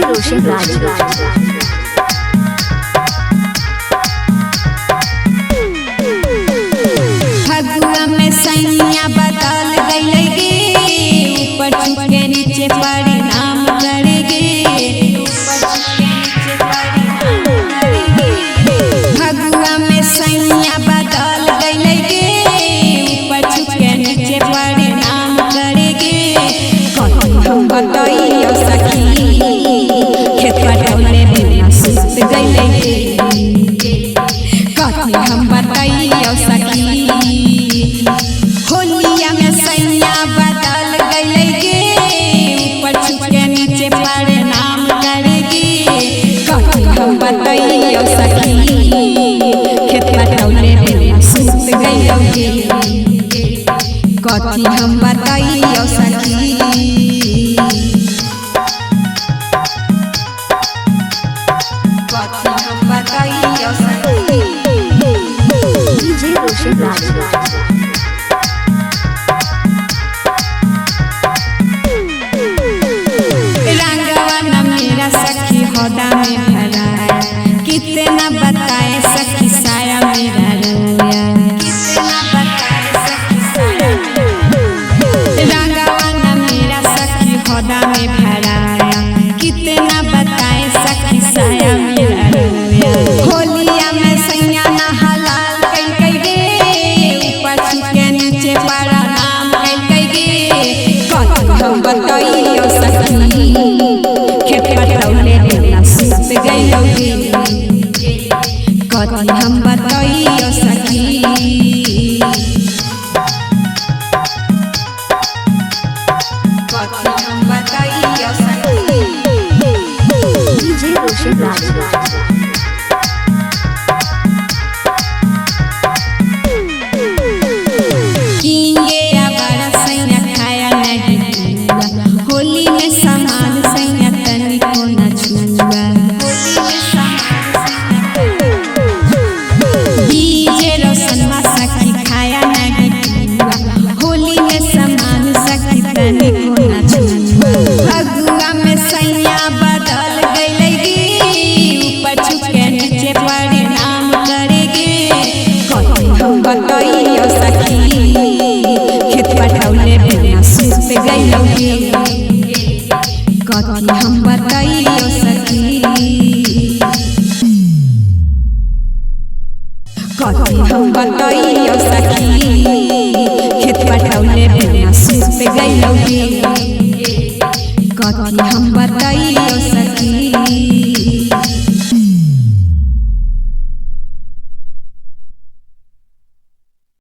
रोशन राज। फगुआ में सैया बदल गई गे, ऊपर छुके नीचे परिणाम करेगे। फगुआ में सैया बदल गई गे, ऊपर छुके नीचे परिणाम करेगे। हम बताइयो सखी खेत पटौले बिना सुस्त गई गे, कथी हम बताइयो सखी। होलिया में सैया बदल गई गे, ऊपर छुके नीचे परिणाम करेगी। कथी हम बताइयो सखी खेत पटौले बिना सुस्त गई गे, कथी हम बताइयो सखी। कथी हम बताइयो सखी। डीजे रोशन राज। रंगवा न मेरा सखी होदा में भरा है, कितना बताए सखी साया मेरा रोया। कितना बताए सखी साया रंगवा न मेरा सखी होदा में भरा है, कितना बताए सखी साया मेरा रोया। होलिया में सैया न हलाल कई गे, ऊपर छुके नीचे प्रणाम कई गे। कथी हम बताइयो सखी खेत पटौले बिना सुस्त गई गे, कथी हम बताइयो सखी। कथी हम बताइयो सखी। डीजे रोशन राज। किंगे आवारा सैया खाया नहीं हुआ, होली में सामान सैया तनिको न छुआ। डीजे रोशनमा सखी खाया नहीं हुआ, होली में सामान सखी तनिको न छुआ। फगुआ में सैया बदल गई गे, ऊपर छुके नीचे परिणाम करेगे। कथी हम बताइयो सखी खेत पटौले बिना सुस्त गई गे, कथी हम बताइयो सखी। कथी हम बताइयो सखी खेत पटौले बिना सुस्त गई गे, कथी हम बताइयो सखी।